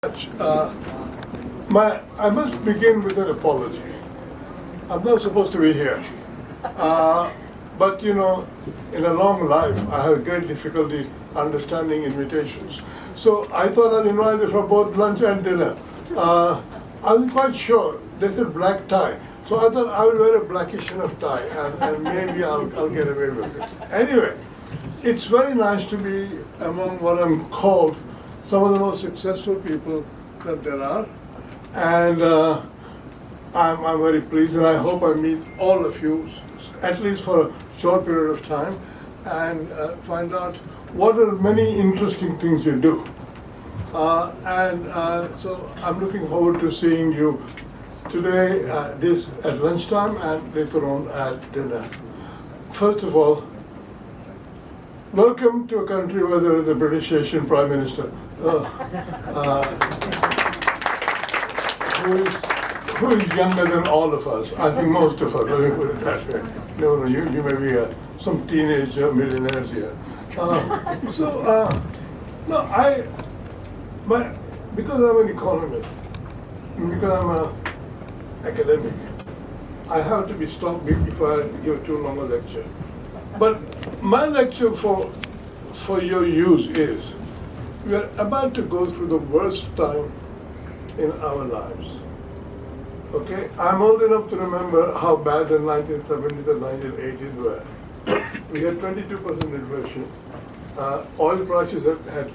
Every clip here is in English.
Uh, I must begin with an apology. I'm not supposed to be here. But in a long life, I have great difficulty understanding invitations. So I thought I'd invite you for both lunch and dinner. I'm quite sure there's a black tie. So I thought I would wear a blackish enough tie and maybe I'll get away with it. Anyway, it's very nice to be among what I'm called some of the most successful people that there are. And I'm very pleased, and I hope I meet all of you, at least for a short period of time, and find out what are many interesting things you do. So I'm looking forward to seeing you today, this at lunchtime, and later on at dinner. First of all, welcome to a country where there is a British Asian Prime Minister. Who is younger than all of us? I think most of us, let me put it that way. No, you may be some teenage millionaires here. Because I'm an economist, because I'm an academic, I have to be stopped if I give too long a lecture. But my lecture for your use is, we are about to go through the worst time in our lives. Okay? I'm old enough to remember how bad the 1970s and 1980s were. We had 22% inflation. Oil prices had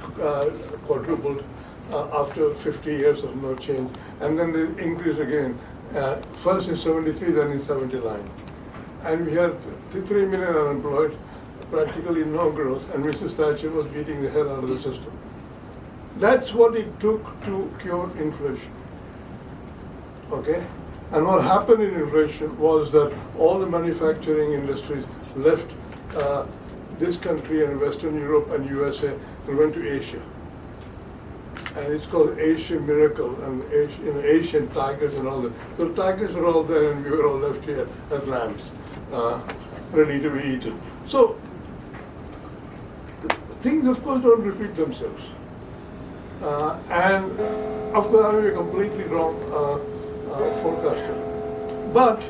quadrupled after 50 years of no change. And then they increased again, first in 73, then in 79. And we had 3 million unemployed, practically no growth, and Mr. Thatcher was beating the hell out of the system. That's what it took to cure inflation. Okay? And what happened in inflation was that all the manufacturing industries left this country and Western Europe and USA and went to Asia. And it's called Asian miracle and Asian tigers and all that. So tigers were all there and we were all left here as lambs, ready to be eaten. So things, of course, don't repeat themselves. And of course, I'm a completely wrong forecaster. But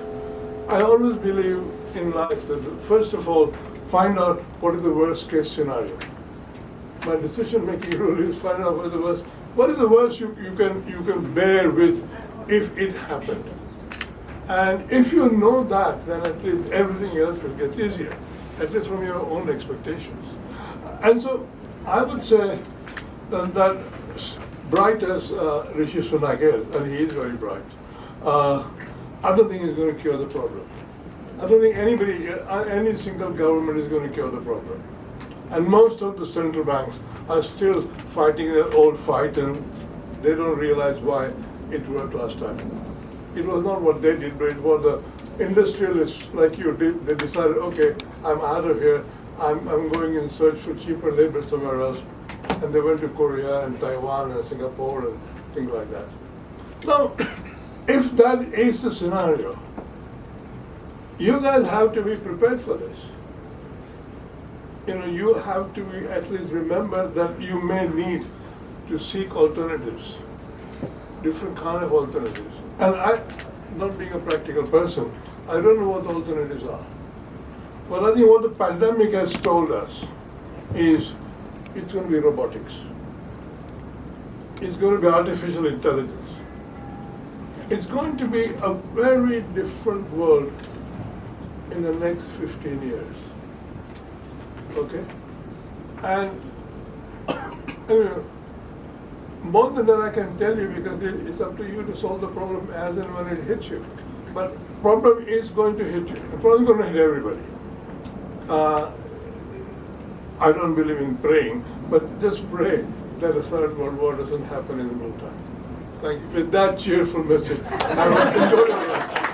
I always believe in life that, first of all, find out what is the worst case scenario. My decision-making rule is find out what is the worst you can bear with if it happened. And if you know that, then at least everything else will get easier, at least from your own expectations. And so I would say that bright as Rishi Sunak is, and he is very bright, I don't think he's going to cure the problem. I don't think any single government is going to cure the problem. And most of the central banks are still fighting their old fight, and they don't realize why it worked last time. It was not what they did, but it was the industrialists like you did. They decided, okay, I'm out of here. I'm going in search for cheaper labor somewhere else. And they went to Korea and Taiwan and Singapore and things like that. Now, if that is the scenario, you guys have to be prepared for this. You have to at least remember that you may need to seek alternatives, different kind of alternatives. And I, not being a practical person, I don't know what the alternatives are. But I think what the pandemic has told us is it's going to be robotics. It's going to be artificial intelligence. It's going to be a very different world in the next 15 years. Okay? And more than that I can tell you, because it's up to you to solve the problem as and when it hits you. But problem is going to hit you. The problem is going to hit everybody. I don't believe in praying, but just pray that a third world war doesn't happen in the meantime. Thank you. With that cheerful message, I will enjoy your lunch.